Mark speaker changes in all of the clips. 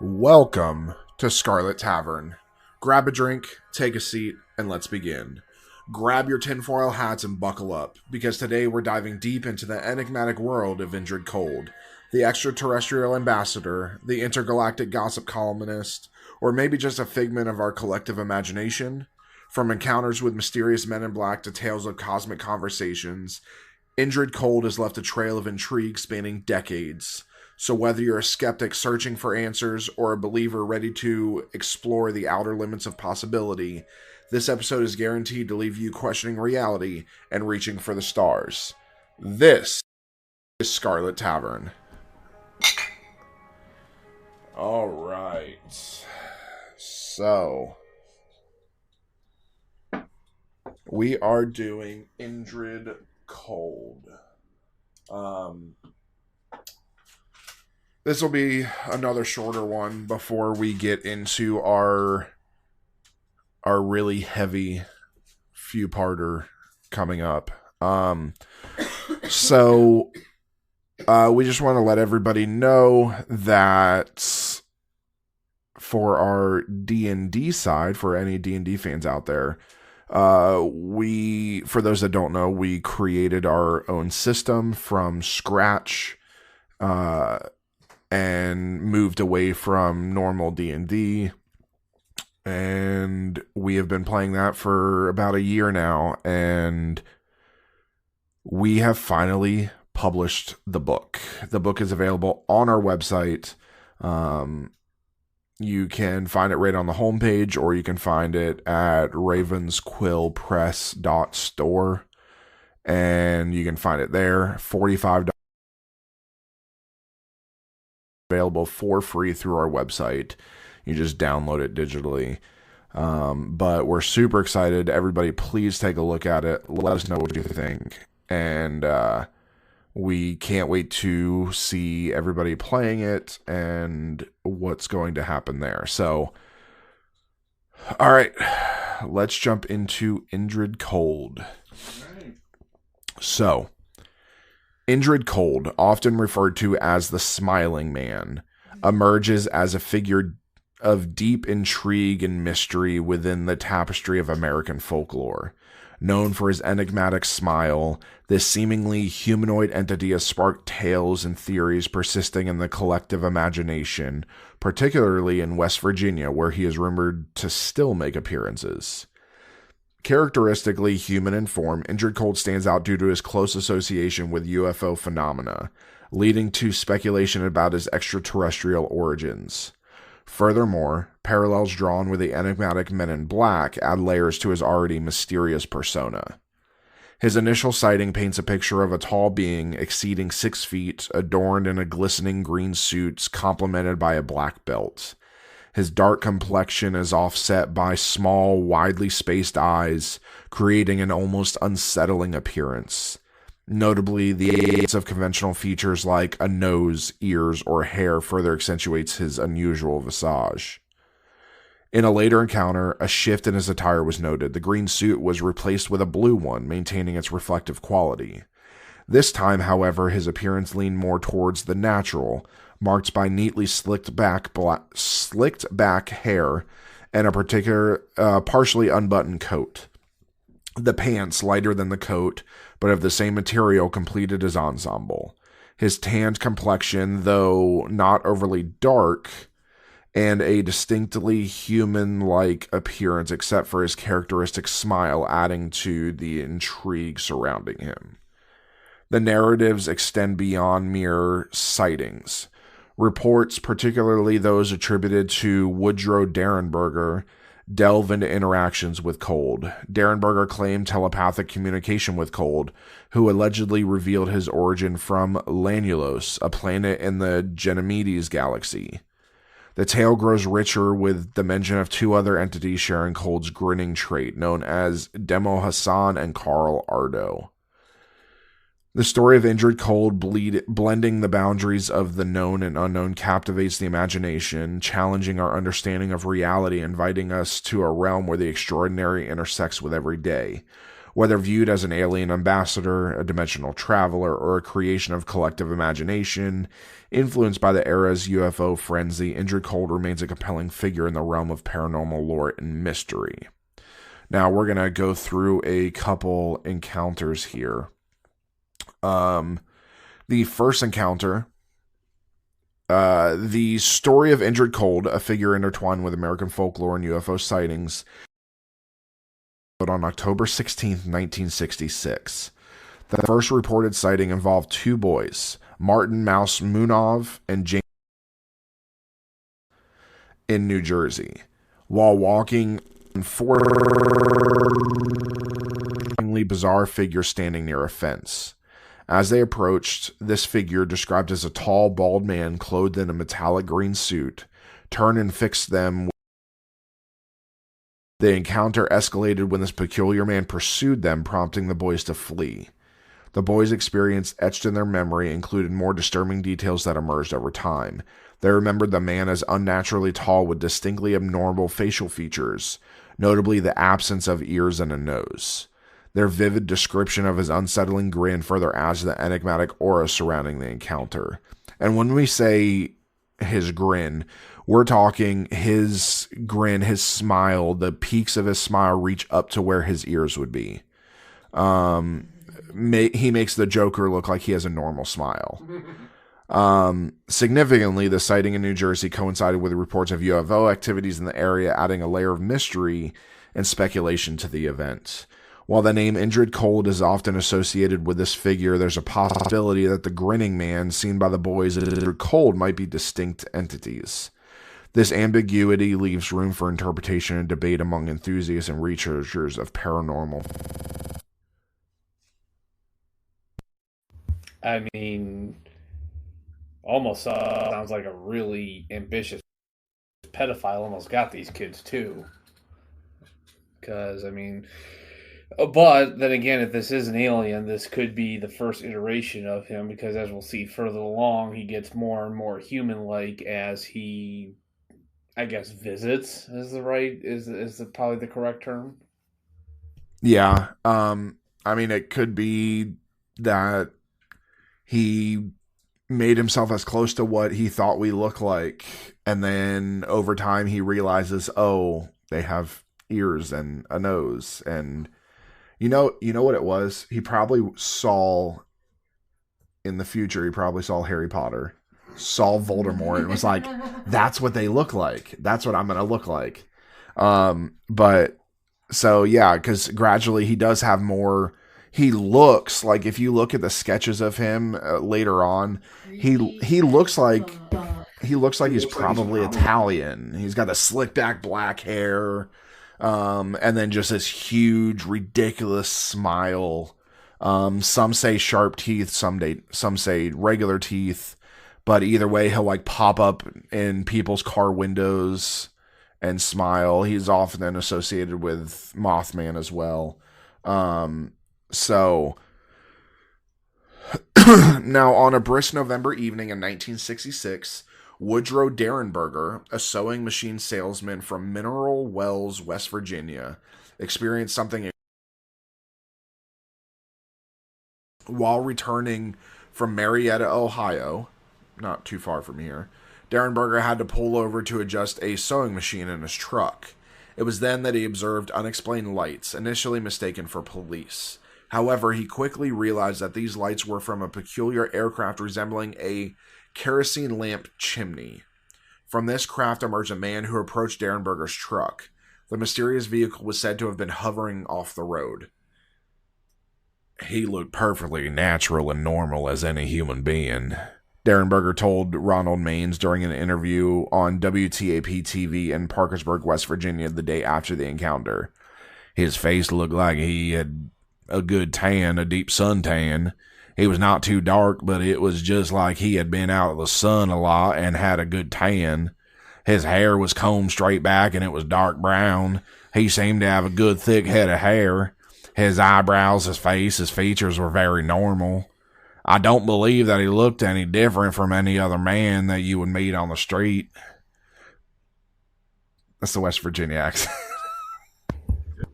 Speaker 1: Welcome to Scarlet Tavern. Grab a drink, take a seat, and let's begin. Grab your tinfoil hats and buckle up, because today we're diving deep into the enigmatic world of Indrid Cold, the extraterrestrial ambassador, the intergalactic gossip columnist, or maybe just a figment of our collective imagination. From encounters with mysterious men in black to tales of cosmic conversations, Indrid Cold has left a trail of intrigue spanning decades. So whether you're a skeptic searching for answers or a believer ready to explore the outer limits of possibility, this episode is guaranteed to leave you questioning reality and reaching for the stars. This is Scarlet Tavern. Alright. So, we are doing Indrid Cold. This will be another shorter one before we get into our really heavy few-parter coming up. So we just want to let everybody know that for our D&D side, for any D&D fans out there, for those that don't know, we created our own system from scratch, and moved away from normal D&D, and we have been playing that for about a year now, and we have finally published the book. The book is available on our website. You can find it right on the homepage, or you can find it at ravensquillpress.store, and you can find it there. $45 available for free through our website. You just download it digitally. But we're super excited. Everybody, please take a look at it. Let us know what you think. And we can't wait to see everybody playing it and what's going to happen there. So, all right, let's jump into Indrid Cold. So, Indrid Cold, often referred to as the Smiling Man, emerges as a figure of deep intrigue and mystery within the tapestry of American folklore. Known for his enigmatic smile, this seemingly humanoid entity has sparked tales and theories persisting in the collective imagination, particularly in West Virginia, where he is rumored to still make appearances. Characteristically human in form, Indrid Cold stands out due to his close association with UFO phenomena, leading to speculation about his extraterrestrial origins. Furthermore, parallels drawn with the enigmatic Men in Black add layers to his already mysterious persona. His initial sighting paints a picture of a tall being exceeding 6 feet, adorned in a glistening green suit complemented by a black belt. His dark complexion is offset by small, widely spaced eyes, creating an almost unsettling appearance. Notably, the absence of conventional features like a nose, ears, or hair further accentuates his unusual visage. In a later encounter, a shift in his attire was noted. The green suit was replaced with a blue one, maintaining its reflective quality. This time, however, his appearance leaned more towards the natural, marked by neatly slicked back hair and a particular partially unbuttoned coat. The pants, lighter than the coat, but of the same material, completed his ensemble. His tanned complexion, though not overly dark, and a distinctly human-like appearance except for his characteristic smile, adding to the intrigue surrounding him. The narratives extend beyond mere sightings. Reports, particularly those attributed to Woodrow Derenberger, delve into interactions with Cold. Derenberger claimed telepathic communication with Cold, who allegedly revealed his origin from Lanulos, a planet in the Ganymedes galaxy. The tale grows richer with the mention of 2 other entities sharing Cold's grinning trait, known as Demo Hassan and Carl Ardo. The story of Indrid Cold blending the boundaries of the known and unknown captivates the imagination, challenging our understanding of reality, inviting us to a realm where the extraordinary intersects with every day. Whether viewed as an alien ambassador, a dimensional traveler, or a creation of collective imagination, influenced by the era's UFO frenzy, Indrid Cold remains a compelling figure in the realm of paranormal lore and mystery. Now, we're going to go through a couple encounters here. The first encounter, the story of Indrid Cold, a figure intertwined with American folklore and UFO sightings, on October 16th, 1966. The first reported sighting involved two boys, Martin Mouse Munov and James, in New Jersey, while walking on four bizarre figures standing near a fence. As they approached, this figure, described as a tall, bald man clothed in a metallic green suit, turned and fixed them. The encounter escalated when this peculiar man pursued them, prompting the boys to flee. The boys' experience etched in their memory included more disturbing details that emerged over time. They remembered the man as unnaturally tall with distinctly abnormal facial features, notably the absence of ears and a nose. Their vivid description of his unsettling grin further adds to the enigmatic aura surrounding the encounter. And when we say his grin, we're talking his grin, his smile, the peaks of his smile reach up to where his ears would be. He makes the Joker look like he has a normal smile. Significantly, the sighting in New Jersey coincided with reports of UFO activities in the area, adding a layer of mystery and speculation to the event. While the name Indrid Cold is often associated with this figure, there's a possibility that the grinning man seen by the boys and Indrid Cold might be distinct entities. This ambiguity leaves room for interpretation and debate among enthusiasts and researchers of paranormal.
Speaker 2: I mean, almost sounds like a really ambitious pedophile almost got these kids too. Because, I mean, but then again, if this is an alien, this could be the first iteration of him, because as we'll see further along, he gets more and more human-like as he, I guess, visits is probably the correct term.
Speaker 1: Yeah. I mean, it could be that he made himself as close to what he thought we look like, and then over time he realizes, oh, they have ears and a nose, and you know what it was? He probably saw in the future. He probably saw Harry Potter, saw Voldemort, and was like, "That's what they look like. That's what I'm gonna look like." But so yeah, because gradually he does have more. He looks like, if you look at the sketches of him later on, he looks like he's probably Italian. He's got the slick back black hair, and then just this huge, ridiculous smile. Some say sharp teeth, some say regular teeth, but either way, he'll like pop up in people's car windows and smile. He's often associated with Mothman as well. So now, on a brisk November evening in 1966, Woodrow Derenberger, a sewing machine salesman from Mineral Wells, West Virginia, experienced something while returning from Marietta, Ohio, not too far from here. Derenberger had to pull over to adjust a sewing machine in his truck. It was then that he observed unexplained lights, initially mistaken for police. However, he quickly realized that these lights were from a peculiar aircraft resembling a kerosene lamp chimney. From this craft emerged a man who approached Derenberger's truck. The mysterious vehicle was said to have been hovering off the road. He looked perfectly natural and normal as any human being, Derenberger told Ronald Maines during an interview on WTAP-TV in Parkersburg, West Virginia, the day after the encounter. His face looked like he had a good tan, a deep suntan. He was not too dark, but it was just like he had been out of the sun a lot and had a good tan. His hair was combed straight back and it was dark brown. He seemed to have a good thick head of hair. His eyebrows, his face, his features were very normal. I don't believe that he looked any different from any other man that you would meet on the street. That's the West Virginia accent.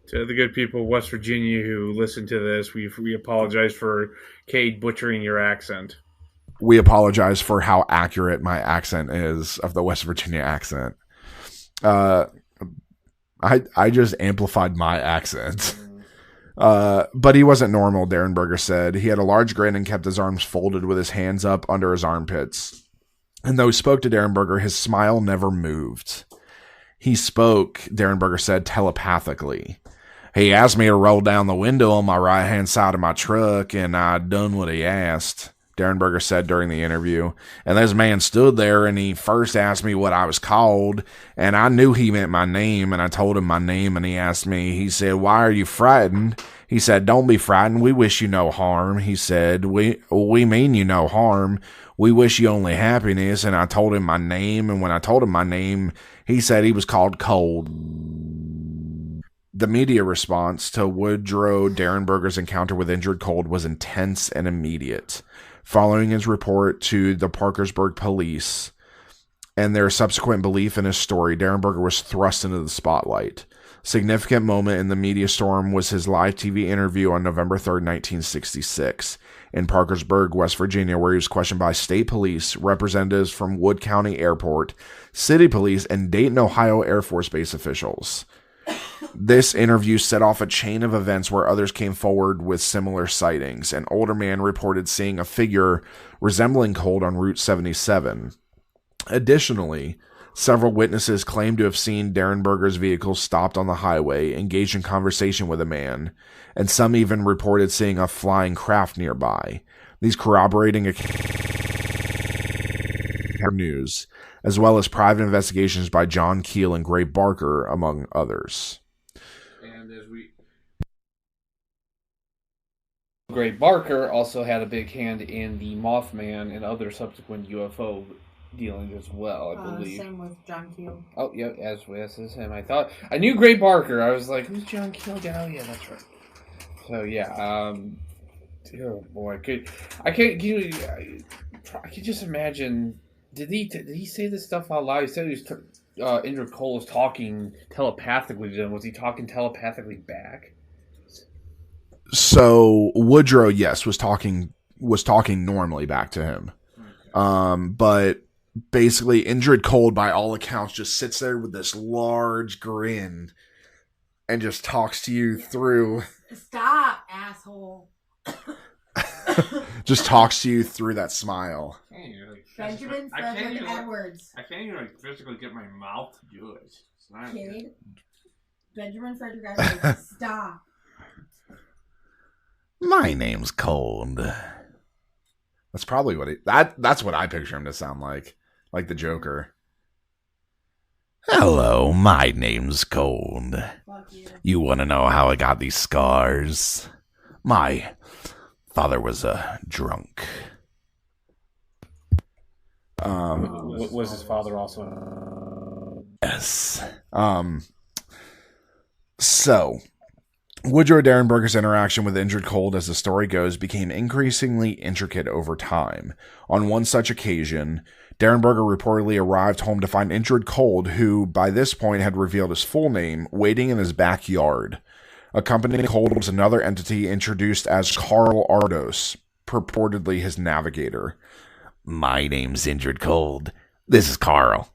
Speaker 2: To the good people of West Virginia who listen to this, we apologize for Kayde butchering your accent.
Speaker 1: We apologize for how accurate my accent is of the West Virginia accent. I just amplified my accent. But he wasn't normal, Derenberger said. He had a large grin and kept his arms folded with his hands up under his armpits. And though he spoke to Derenberger, his smile never moved. He spoke, Derenberger said, telepathically. He asked me to roll down the window on my right-hand side of my truck, and I done what he asked, Derenberger said during the interview. And this man stood there, and he first asked me what I was called, and I knew he meant my name, and I told him my name, and he asked me, he said, "Why are you frightened?" He said, "Don't be frightened. We wish you no harm." He said, we mean you no harm. We wish you only happiness." And I told him my name, and when I told him my name, he said he was called Cold. The media response to Woodrow Derenberger's encounter with Indrid Cold was intense and immediate. Following his report to the Parkersburg police and their subsequent belief in his story, Derenberger was thrust into the spotlight. Significant moment in the media storm was his live TV interview on November 3rd, 1966, in Parkersburg, West Virginia, where he was questioned by state police, representatives from Wood County Airport, city police, and Dayton, Ohio Air Force Base officials. This interview set off a chain of events where others came forward with similar sightings. An older man reported seeing a figure resembling Cold on Route 77. Additionally, several witnesses claimed to have seen Derenberger's vehicle stopped on the highway, engaged in conversation with a man, and some even reported seeing a flying craft nearby. These corroborating news, as well as private investigations by John Keel and Gray Barker, among others.
Speaker 2: And as Gray Barker also had a big hand in the Mothman and other subsequent UFO dealing as well, I believe.
Speaker 3: Same with John Keel.
Speaker 2: Oh, yeah, as him. I knew Gray Barker. I was like, who's John Keel? Oh, yeah, that's right. So, yeah, oh boy, I could just imagine. Did he say this stuff out loud? He said he was Indrid Cold was talking telepathically to him. Was he talking telepathically back?
Speaker 1: So Woodrow, yes, was talking normally back to him. But basically Indrid Cold, by all accounts, just sits there with this large grin and just talks to you through.
Speaker 3: Stop, asshole.
Speaker 1: Just talks to you through that smile.
Speaker 3: Benjamin Frederick Edwards.
Speaker 2: I can't even physically get my mouth to do it.
Speaker 3: Kayde. Benjamin Frederick Edwards. Stop.
Speaker 1: My name's Cold. That's probably what that's what I picture him to sound like the Joker. Hello, my name's Cold.
Speaker 3: Fuck you.
Speaker 1: You want to know how I got these scars? My father was a drunk.
Speaker 2: Was his father also?
Speaker 1: Yes. So, Woodrow Derenberger's interaction with Indrid Cold, as the story goes, became increasingly intricate over time. On one such occasion, Derenberger reportedly arrived home to find Indrid Cold, who by this point had revealed his full name, waiting in his backyard. Accompanying Cold was another entity introduced as Carl Ardos, purportedly his navigator. My name's Indrid Cold. This is Carl.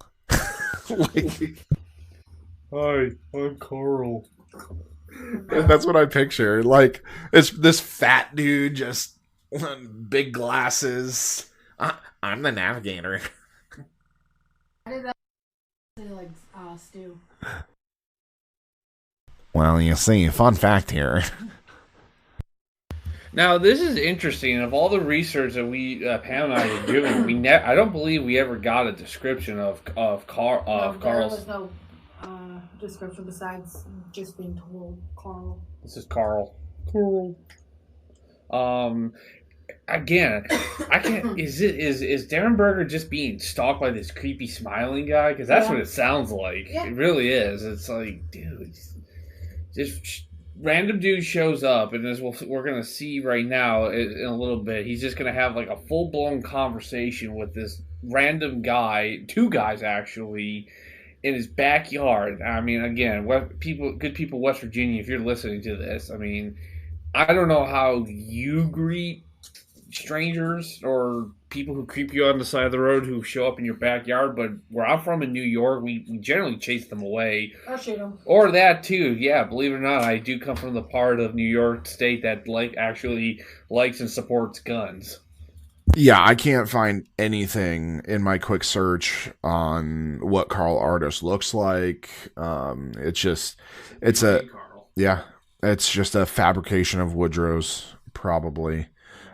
Speaker 2: Hi, I'm Carl.
Speaker 1: And that's what I picture. Like, it's this fat dude, just big glasses. I'm the navigator.
Speaker 3: How did that like stew?
Speaker 1: Well, you see, fun fact here.
Speaker 2: Now, this is interesting. Of all the research that we, Pam and I were doing, I don't believe we ever got a description of Carl's.
Speaker 3: There was no description besides just being told Carl.
Speaker 2: This is Carl. Carl. Again, I can't. Is Derenberger just being stalked by this creepy smiling guy? Because that's what it sounds like. Yeah. It really is. It's like, dude, just random dude shows up, and as we're gonna see right now in a little bit, he's just gonna have like a full blown conversation with this random guy, two guys actually, in his backyard. I mean, again, good people, West Virginia, if you're listening to this, I mean, I don't know how you greet strangers or people who creep you on the side of the road who show up in your backyard, but where I'm from in New York, we generally chase them away.
Speaker 3: Or shoot them.
Speaker 2: Or that too, yeah. Believe it or not, I do come from the part of New York State that actually likes and supports guns.
Speaker 1: Yeah, I can't find anything in my quick search on what Carl Artis looks like. It's just, it's a, yeah, it's just a fabrication of Woodrow's, probably.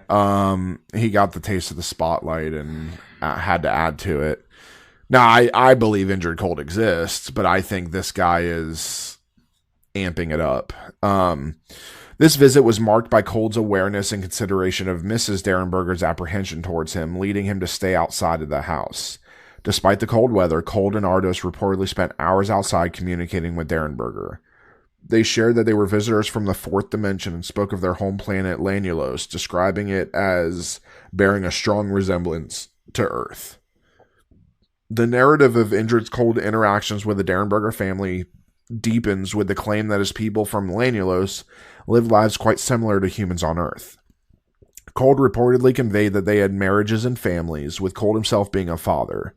Speaker 1: He got the taste of the spotlight and had to add to it. Now, I believe Indrid Cold exists, but I think this guy is amping it up. This visit was marked by Cold's awareness and consideration of Mrs. Derenberger's apprehension towards him, leading him to stay outside of the house. Despite the cold weather, Cold and Ardos reportedly spent hours outside communicating with Derenberger. They shared that they were visitors from the fourth dimension and spoke of their home planet Lanulos, describing it as bearing a strong resemblance to Earth. The narrative of Indrid's Cold interactions with the Derenberger family deepens with the claim that his people from Lanulos lived lives quite similar to humans on Earth. Cold reportedly conveyed that they had marriages and families, with Cold himself being a father.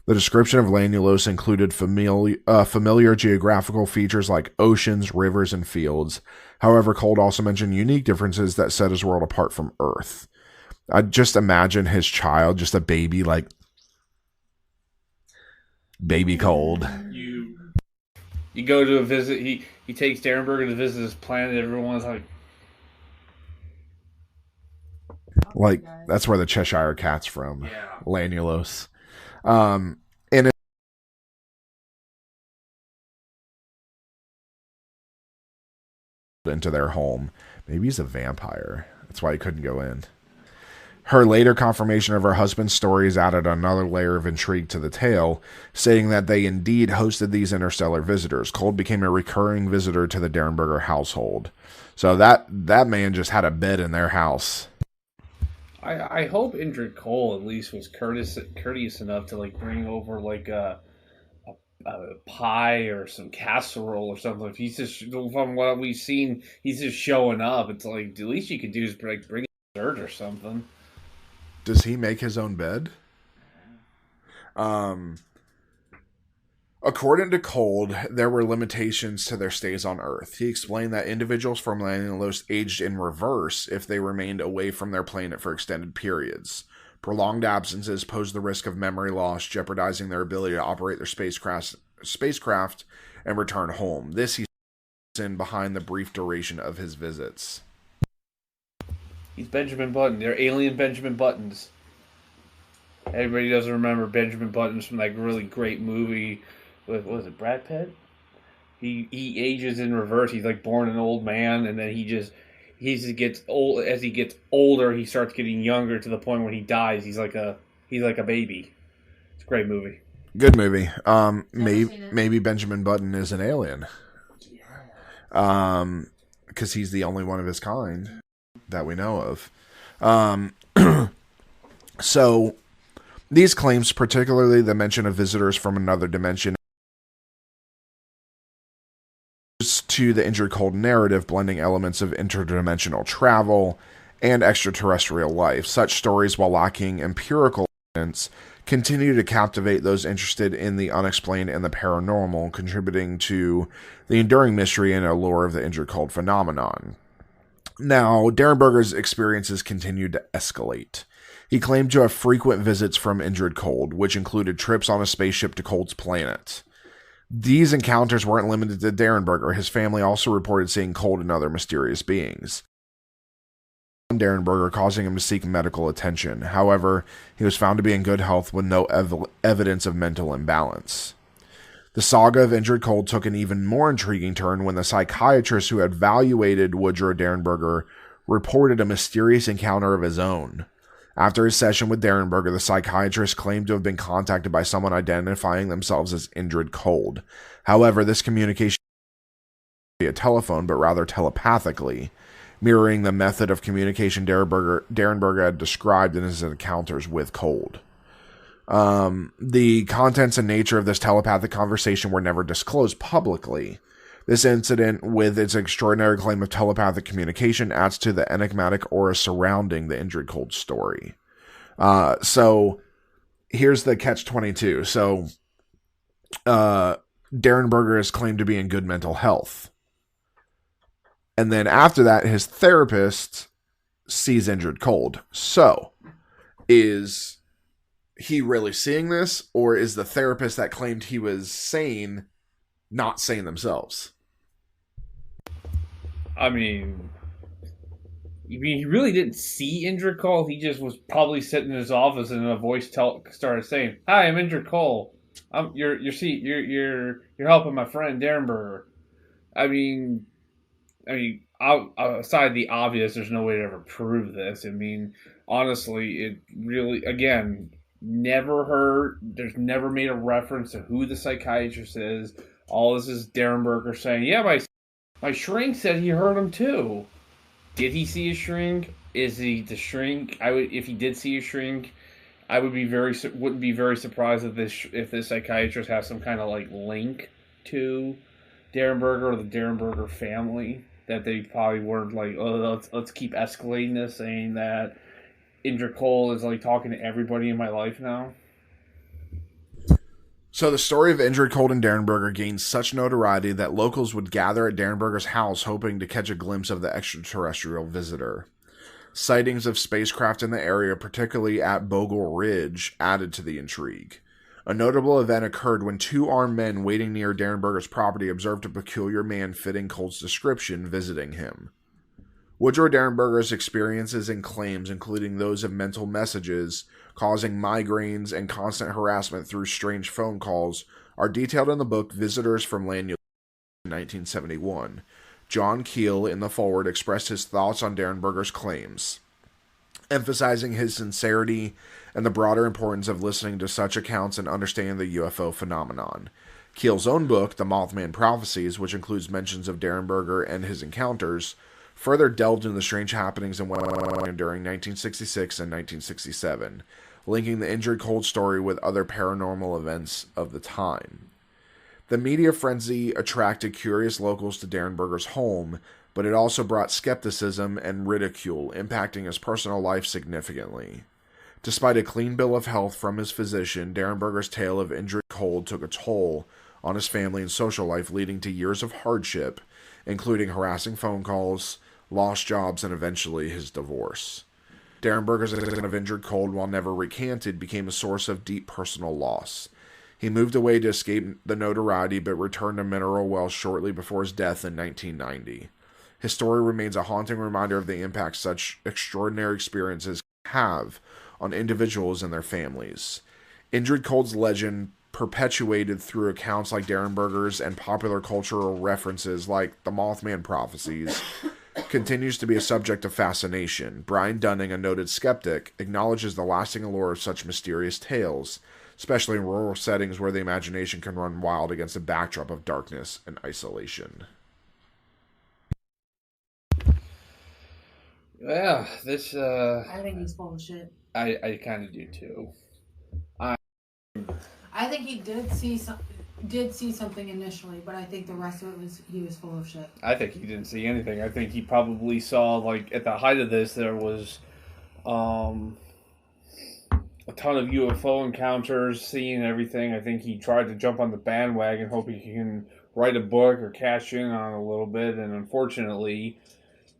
Speaker 1: The description of Lanulos included familiar geographical features like oceans, rivers, and fields. However, Cold also mentioned unique differences that set his world apart from Earth. I'd just imagine his child, just a baby, like baby Cold.
Speaker 2: You go to a visit. He takes Derenberger to visit his planet. Everyone's
Speaker 1: like that's where the Cheshire Cat's from.
Speaker 2: Yeah.
Speaker 1: Lanulos. And into their home. Maybe he's a vampire. That's why he couldn't go in. Her later confirmation of her husband's stories added another layer of intrigue to the tale, saying that they indeed hosted these interstellar visitors. Cold became a recurring visitor to the Derenberger household. So that man just had a bed in their house.
Speaker 2: I hope Indrid Cold at least was courteous enough to like bring over like a pie or some casserole or something. If he's just, from what we've seen, he's just showing up. It's like the least you could do is like bring dessert or something.
Speaker 1: Does he make his own bed? According to Cold, there were limitations to their stays on Earth. He explained that individuals from Lanulos aged in reverse if they remained away from their planet for extended periods. Prolonged absences posed the risk of memory loss, jeopardizing their ability to operate their spacecraft and return home. This he in behind the brief duration of his visits.
Speaker 2: He's Benjamin Button. They're alien Benjamin Buttons. Everybody doesn't remember Benjamin Buttons from that really great movie with, what was it, Brad Pitt? He ages in reverse. He's like born an old man, and then he just gets old. As he gets older, he starts getting younger to the point when he dies, he's like a baby. It's a great movie.
Speaker 1: Good movie. Maybe Benjamin Button is an alien. Because he's the only one of his kind that we know of. So these claims, particularly the mention of visitors from another dimension, to the Indrid Cold narrative, blending elements of interdimensional travel and extraterrestrial life. Such stories, while lacking empirical evidence, continue to captivate those interested in the unexplained and the paranormal, contributing to the enduring mystery and allure of the Indrid Cold phenomenon. Now, Derenberger's experiences continued to escalate. He claimed to have frequent visits from Indrid Cold, which included trips on a spaceship to Cold's planet. These encounters weren't limited to Derenberger. His family also reported seeing Cold and other mysterious beings. Derenberger, causing him to seek medical attention. However, he was found to be in good health with no evidence of mental imbalance. The saga of Indrid Cold took an even more intriguing turn when the psychiatrist who had evaluated Woodrow Derenberger reported a mysterious encounter of his own. After his session with Derenberger, the psychiatrist claimed to have been contacted by someone identifying themselves as Indrid Cold. However, this communication was not via telephone, but rather telepathically, mirroring the method of communication Derenberger had described in his encounters with Cold. The contents and nature of this telepathic conversation were never disclosed publicly. This incident, with its extraordinary claim of telepathic communication, adds to the enigmatic aura surrounding the Indrid Cold story. So here's the catch-22. So Darren Berger is claimed to be in good mental health. And then after that, his therapist sees Indrid Cold. So, is he really seeing this, or is the therapist that claimed he was sane not sane themselves?
Speaker 2: I mean, he really didn't see Indrid Cold. He just was probably sitting in his office, and a voice started saying, "Hi, I'm Indrid Cold. You're helping my friend Darren Berger." I mean, outside the obvious, there's no way to ever prove this. I mean, honestly, it really, again, there's never made a reference to who the psychiatrist is. All this is Darren Berger saying, yeah, my shrink said he heard him too. Did he see a shrink? Is he the shrink? If he did see a shrink, I wouldn't be very surprised if this psychiatrist has some kind of like link to Darren Berger or the Darren Berger family, that they probably weren't like, oh, let's keep escalating this, saying that Indrid Cold is like talking to everybody in my life now.
Speaker 1: So the story of Indrid Cold and Darren Berger gained such notoriety that locals would gather at Darren Berger's house hoping to catch a glimpse of the extraterrestrial visitor. Sightings of spacecraft in the area, particularly at Bogle Ridge, added to the intrigue. A notable event occurred when two armed men waiting near Darren Berger's property observed a peculiar man fitting Cold's description visiting him. Woodrow Darren Berger's experiences and claims, including those of mental messages causing migraines and constant harassment through strange phone calls, are detailed in the book Visitors from Land in 1971. John Keel, in the foreword, expressed his thoughts on Darren Berger's claims, emphasizing his sincerity and the broader importance of listening to such accounts and understanding the UFO phenomenon. Keel's own book, The Mothman Prophecies, which includes mentions of Darren Berger and his encounters, further delved into the strange happenings in Wonderland during 1966 and 1967, linking the Indrid Cold story with other paranormal events of the time. The media frenzy attracted curious locals to Darren Berger's home, but it also brought skepticism and ridicule, impacting his personal life significantly. Despite a clean bill of health from his physician, Darren Berger's tale of Indrid Cold took a toll on his family and social life, leading to years of hardship, including harassing phone calls, lost jobs, and eventually his divorce. Darren Berger's account of Indrid Cold, while never recanted, became a source of deep personal loss. He moved away to escape the notoriety, but returned to Mineral Wells shortly before his death in 1990. His story remains a haunting reminder of the impact such extraordinary experiences have on individuals and their families. Indrid Cold's legend, perpetuated through accounts like Darren Berger's and popular cultural references like the Mothman Prophecies, continues to be a subject of fascination. Brian Dunning, a noted skeptic, acknowledges the lasting allure of such mysterious tales, especially in rural settings where the imagination can run wild against a backdrop of darkness and isolation.
Speaker 2: Yeah, this,
Speaker 3: I think he's full of shit.
Speaker 2: I kind of do too.
Speaker 3: I think he did see something initially, but I think the rest of it he was full of shit.
Speaker 2: I think he didn't see anything. I think he probably saw, like, at the height of this, there was a ton of UFO encounters, seeing everything. I think he tried to jump on the bandwagon, hoping he can write a book or cash in on it a little bit, and unfortunately,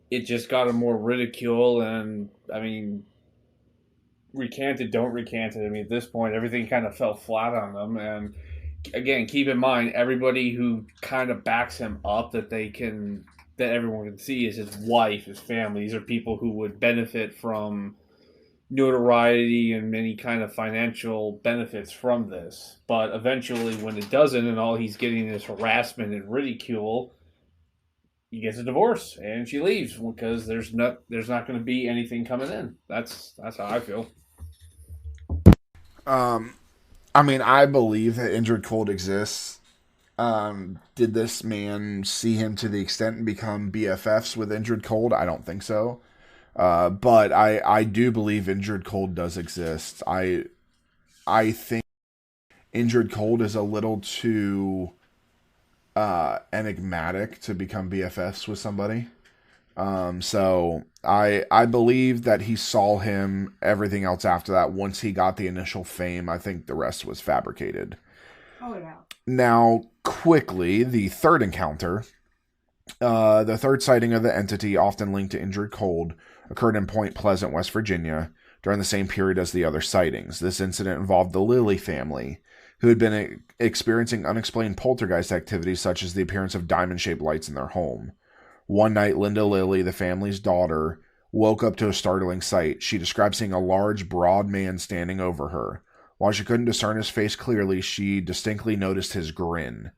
Speaker 2: it just got him more ridicule, and, I mean, recanted, don't recant it. I mean, at this point, everything kind of fell flat on them, and again, keep in mind, everybody who kind of backs him up that everyone can see is his wife, his family. These are people who would benefit from notoriety and many kind of financial benefits from this. But eventually, when it doesn't, and all he's getting is harassment and ridicule, he gets a divorce and she leaves because there's not going to be anything coming in. That's how I feel.
Speaker 1: I mean, I believe that Indrid Cold exists. Did this man see him to the extent and become BFFs with Indrid Cold? I don't think so. But I do believe Indrid Cold does exist. I think Indrid Cold is a little too enigmatic to become BFFs with somebody. So I believe that he saw him. Everything else after that, once he got the initial fame, I think the rest was fabricated.
Speaker 3: Oh yeah.
Speaker 1: Now, quickly, the third encounter, the third sighting of the entity, often linked to Indrid Cold, occurred in Point Pleasant, West Virginia, during the same period as the other sightings. This incident involved the Lilly family, who had been experiencing unexplained poltergeist activity, such as the appearance of diamond-shaped lights in their home. One night, Linda Lilly, the family's daughter, woke up to a startling sight. She described seeing a large, broad man standing over her. While she couldn't discern his face clearly, she distinctly noticed his grin.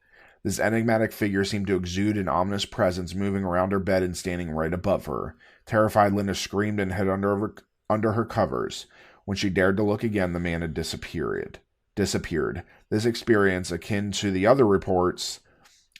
Speaker 1: This enigmatic figure seemed to exude an ominous presence, moving around her bed and standing right above her. Terrified, Linda screamed and hid under her covers. When she dared to look again, the man had disappeared. This experience, akin to the other reports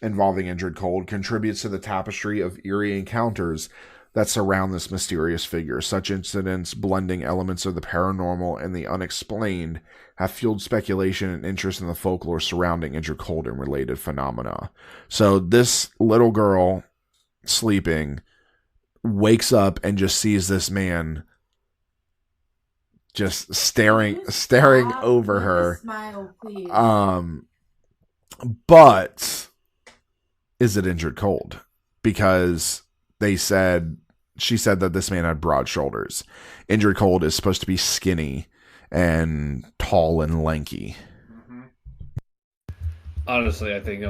Speaker 1: involving Indrid Cold, contributes to the tapestry of eerie encounters that surround this mysterious figure. Such incidents, blending elements of the paranormal and the unexplained, have fueled speculation and interest in the folklore surrounding Indrid Cold and related phenomena. So this little girl, sleeping, wakes up and just sees this man just staring over her.
Speaker 3: Smile, please.
Speaker 1: But is it Indrid Cold? Because she said that this man had broad shoulders. Indrid Cold is supposed to be skinny and tall and lanky.
Speaker 2: Mm-hmm. Honestly, I think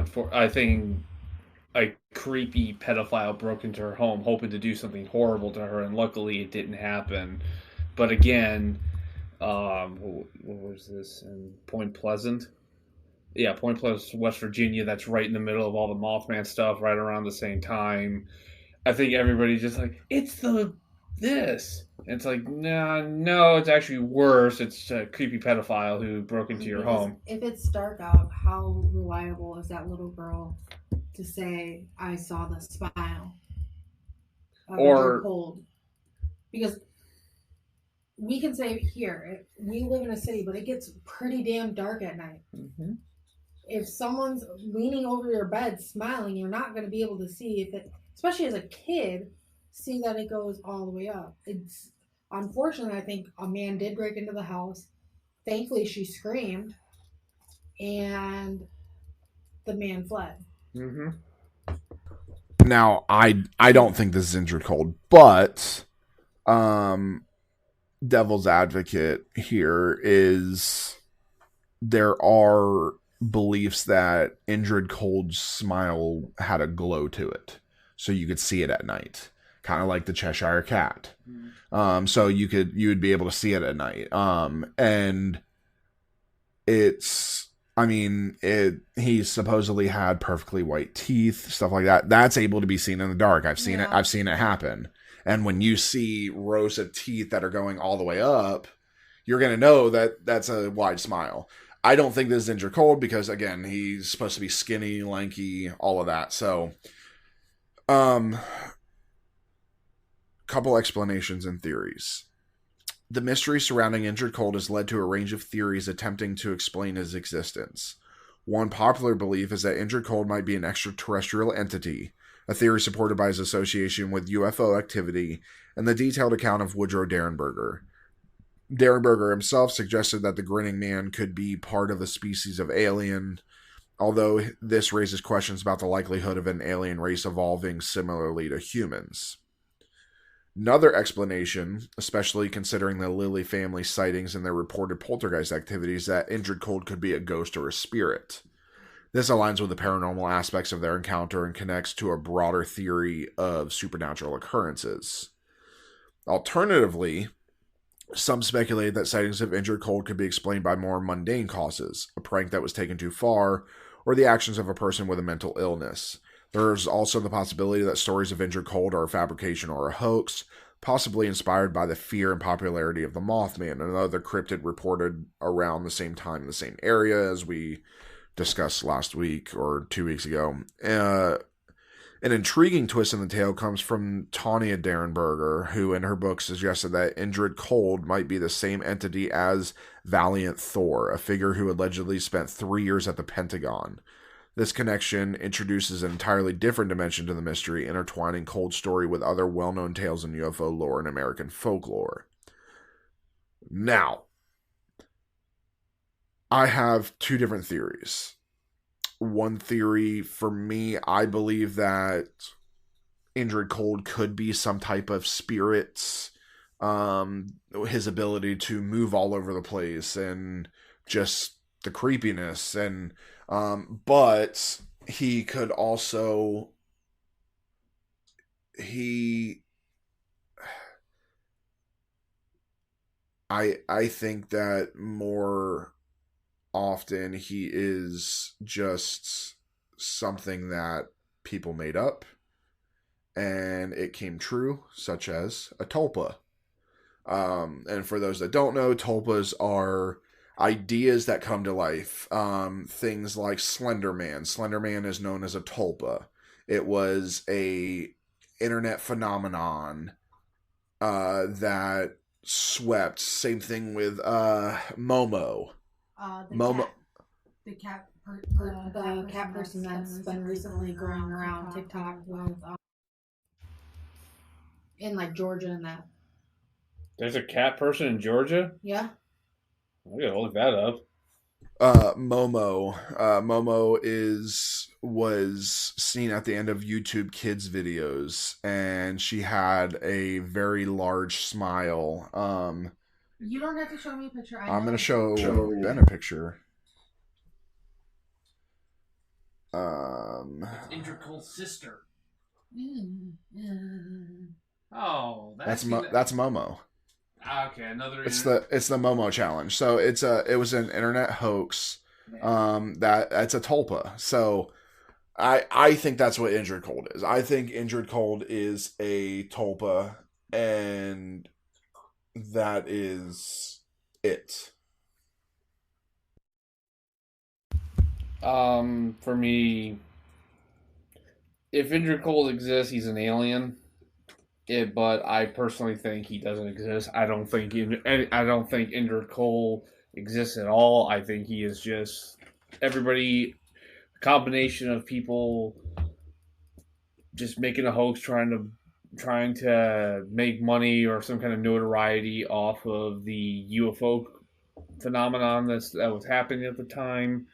Speaker 2: a creepy pedophile broke into her home, hoping to do something horrible to her, and luckily it didn't happen. But again, what was this in Point Pleasant? Yeah, Point Pleasant, West Virginia. That's right in the middle of all the Mothman stuff, right around the same time. I think everybody's just like, it's this. And it's like, no, it's actually worse. It's a creepy pedophile who broke into your home.
Speaker 3: If it's dark out, how reliable is that little girl to say, I saw the smile of Indrid Cold? Because we can say here, we live in a city, but it gets pretty damn dark at night.
Speaker 2: Mm-hmm.
Speaker 3: If someone's leaning over your bed smiling, you're not going to be able to see if it, especially as a kid, see that it goes all the way up. It's unfortunately, I think a man did break into the house. Thankfully, she screamed, and the man fled.
Speaker 2: Mm-hmm.
Speaker 1: Now, I don't think this is Indrid Cold, but devil's advocate here is there are beliefs that Indrid Cold's smile had a glow to it, so you could see it at night, kind of like the Cheshire Cat. So you would be able to see it at night. And he supposedly had perfectly white teeth, stuff like that. That's able to be seen in the dark. I've seen it happen. And when you see rows of teeth that are going all the way up, you're going to know that that's a wide smile. I don't think this is Indrid Cold because, again, he's supposed to be skinny, lanky, all of that. So, couple explanations and theories. The mystery surrounding Indrid Cold has led to a range of theories attempting to explain his existence. One popular belief is that Indrid Cold might be an extraterrestrial entity, a theory supported by his association with UFO activity and the detailed account of Woodrow Derenberger. Derenberger himself suggested that the grinning man could be part of a species of alien, although this raises questions about the likelihood of an alien race evolving similarly to humans. Another explanation, especially considering the Lilly family sightings and their reported poltergeist activities, that Indrid Cold could be a ghost or a spirit. This aligns with the paranormal aspects of their encounter and connects to a broader theory of supernatural occurrences. Alternatively, some speculate that sightings of Indrid Cold could be explained by more mundane causes, a prank that was taken too far, or the actions of a person with a mental illness. There's also the possibility that stories of Indrid Cold are a fabrication or a hoax, possibly inspired by the fear and popularity of the Mothman, another cryptid reported around the same time in the same area as we discussed last week or 2 weeks ago. An intriguing twist in the tale comes from Tanya Derenberger, who in her book suggested that Indrid Cold might be the same entity as Valiant Thor, a figure who allegedly spent 3 years at the Pentagon. This connection introduces an entirely different dimension to the mystery, intertwining Cold's story with other well-known tales in UFO lore and American folklore. Now, I have two different theories. One theory, for me, I believe that Indrid Cold could be some type of spirit, his ability to move all over the place and just the creepiness, and but he could also I think that more often he is just something that people made up and it came true, such as a tulpa. And for those that don't know, tulpas are ideas that come to life. Things like Slender Man. Slender Man is known as a tulpa. It was a internet phenomenon that swept. Same thing with Momo.
Speaker 3: The cat person that's been recently going around TikTok with in like Georgia and that.
Speaker 2: There's a cat person in Georgia?
Speaker 3: Yeah.
Speaker 2: I gotta look that up.
Speaker 1: Momo. Momo was seen at the end of YouTube Kids videos, and she had a very large smile.
Speaker 3: You don't have to show me a picture.
Speaker 1: I'm gonna show Ben a picture.
Speaker 4: Indrid Cold's sister. Oh,
Speaker 1: that's Momo.
Speaker 4: Okay, another.
Speaker 1: It's the Momo challenge. So it was an internet hoax. That's a tulpa. So I think that's what Indrid Cold is. I think Indrid Cold is a tulpa, and that is it.
Speaker 2: For me, if Indrid Cold exists, he's an alien. But I personally think he doesn't exist. I don't think Indrid Cold exists at all. I think he is just a combination of people just making a hoax, trying to make money or some kind of notoriety off of the UFO phenomenon that was happening at the time.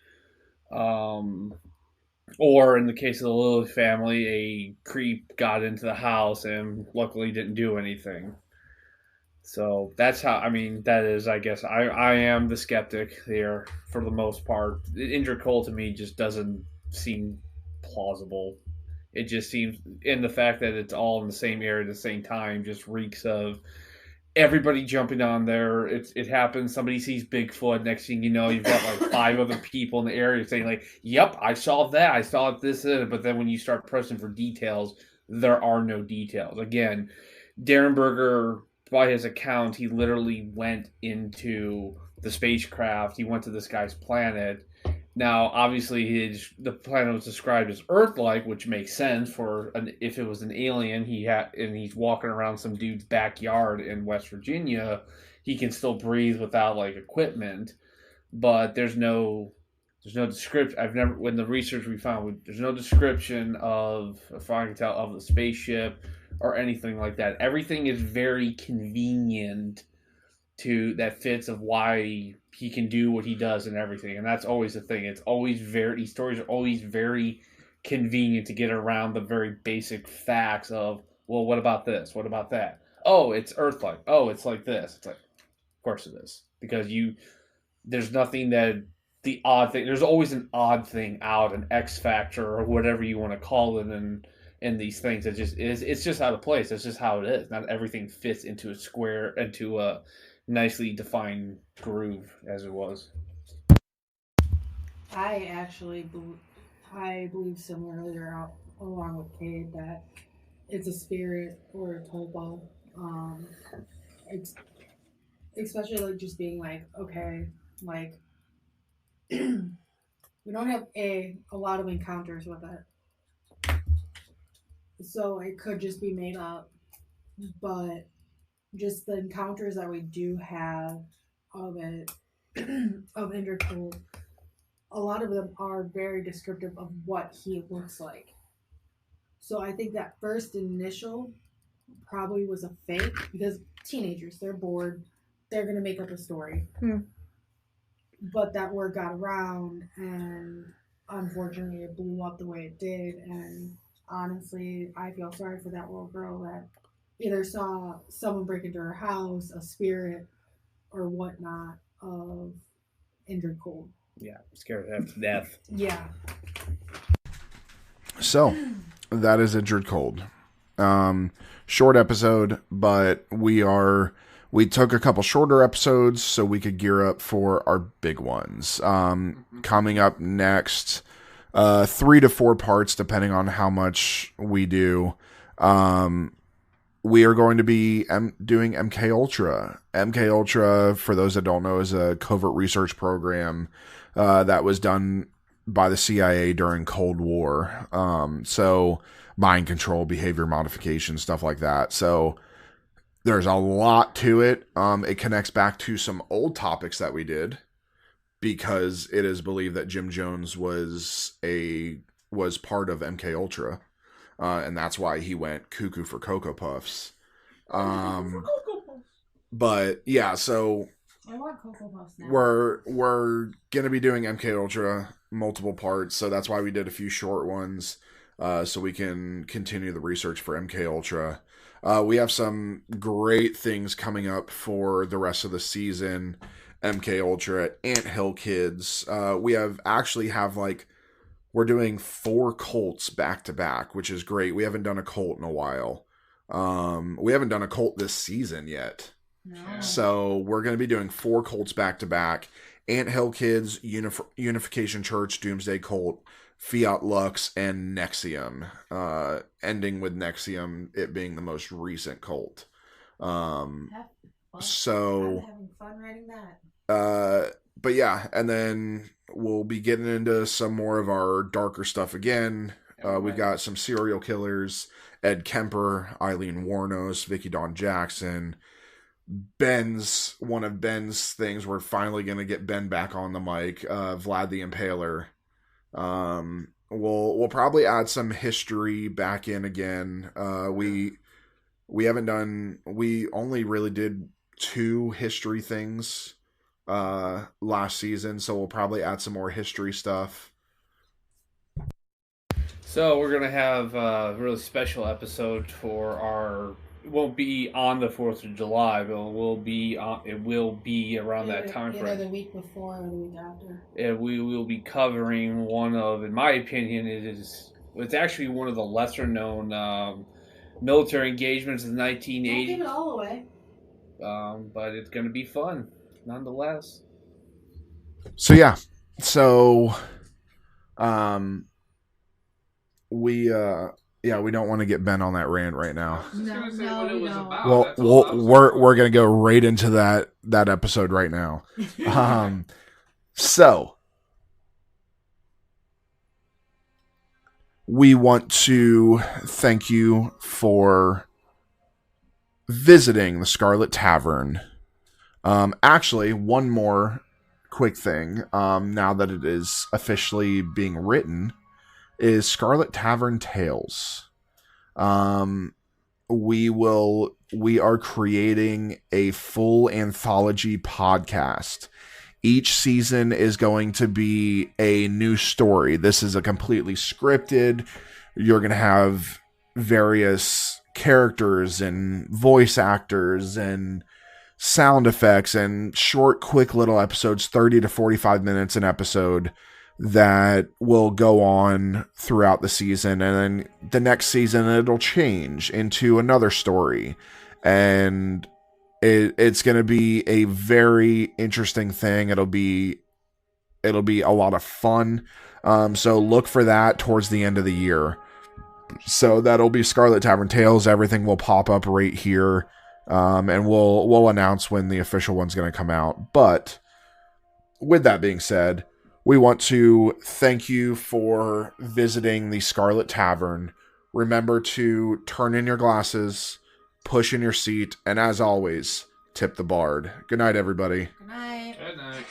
Speaker 2: Or in the case of the Lilly family, a creep got into the house and luckily didn't do anything. So that's how, that is, I guess, I am the skeptic here for the most part. Indrid Cold to me just doesn't seem plausible. It just seems, in the fact that it's all in the same area at the same time, just reeks of everybody jumping on there. It happens. Somebody sees Bigfoot. Next thing you know, you've got like 5 other people in the area saying like, "Yep, I saw that. I saw this." But then when you start pressing for details, there are no details. Again, Derenberger, by his account, he literally went into the spacecraft. He went to this guy's planet. Now, obviously, the planet was described as Earth-like, which makes sense if it was an alien. And he's walking around some dude's backyard in West Virginia. He can still breathe without like equipment, but there's no description. When the research we found, there's no description of, if I can tell, of the spaceship or anything like that. Everything is very convenient that fits of why he can do what he does and everything, and that's always the thing. It's always these stories are always very convenient to get around the very basic facts of, well, what about this? What about that? Oh, it's Earth-like. Oh, it's like this. It's like, of course it is, because there's nothing that the odd thing. There's always an odd thing out, an X factor or whatever you want to call it, in these things. It's just out of place. It's just how it is. Not everything fits into a nicely defined groove as it was.
Speaker 3: I believe similarly, along with Kayde, that it's a spirit or a tulpa. It's especially like just being like, okay, like we don't have a lot of encounters with it. So it could just be made up. But just the encounters that we do have of it, of Indrid Cold, a lot of them are very descriptive of what he looks like. So I think that first initial probably was a fake because teenagers, they're bored, they're going to make up a story. But that word got around, and unfortunately it blew up the way it did. And honestly, I feel sorry for that little girl that either saw someone break into her house, a spirit, or whatnot of Indrid Cold.
Speaker 2: Yeah, scared half to death.
Speaker 3: Yeah.
Speaker 1: So, that is Indrid Cold. Short episode, but we took a couple shorter episodes so we could gear up for our big ones. Coming up next, 3 to 4 parts, depending on how much we do. We are going to be doing MK Ultra. MK Ultra, for those that don't know, is a covert research program that was done by the CIA during Cold War. So mind control, behavior modification, stuff like that. So there's a lot to it. It connects back to some old topics that we did because it is believed that Jim Jones was part of MK Ultra. And that's why he went cuckoo for Cocoa Puffs. But yeah, so
Speaker 3: I want Cocoa Puffs now.
Speaker 1: we're gonna be doing MK Ultra multiple parts, so that's why we did a few short ones, so we can continue the research for MK Ultra. We have some great things coming up for the rest of the season. MK Ultra, Anthill Kids. We're doing 4 cults back to back, which is great. We haven't done a cult in a while. We haven't done a cult this season yet.
Speaker 3: No.
Speaker 1: So we're going to be doing 4 cults back to back. Anthill Kids, Unification Church, Doomsday Cult, Fiat Lux, and Nexium. Ending with Nexium, it being the most recent cult. So
Speaker 3: I'm having fun writing that.
Speaker 1: But yeah, and then we'll be getting into some more of our darker stuff again. We've got some serial killers, Ed Kemper, Eileen Warnos, Vicky Dawn Jackson. One of Ben's things, we're finally going to get Ben back on the mic, Vlad the Impaler. We'll probably add some history back in again. We only really did 2 history things last season, so we'll probably add some more history stuff.
Speaker 2: So we're gonna have a really special episode for our. It won't be on the 4th of July, but it will be around that time frame.
Speaker 3: Either the week before or the week after.
Speaker 2: And we will be covering one of, in my opinion, it's actually one of the lesser known military engagements of the 1980s.
Speaker 3: Don't give it all away.
Speaker 2: But it's going to be fun, nonetheless.
Speaker 1: So yeah, we don't want to get Ben on that rant right now. Well, we're gonna go right into that episode right now. So we want to thank you for visiting the Scarlet Tavern. Actually, one more quick thing. Now that it is officially being written, is Scarlet Tavern Tales. We are creating a full anthology podcast. Each season is going to be a new story. This is a completely scripted. You're going to have various characters and voice actors and sound effects and short, quick little episodes, 30 to 45 minutes an episode, that will go on throughout the season. And then the next season, it'll change into another story. And it's going to be a very interesting thing. It'll be a lot of fun. So look for that towards the end of the year. So that'll be Scarlet Tavern Tales. Everything will pop up right here. And we'll announce when the official one's going to come out. But with that being said, we want to thank you for visiting the Scarlet Tavern. Remember to turn in your glasses, push in your seat, and as always, tip the bard. Good night, everybody.
Speaker 3: Good night.
Speaker 4: Good night.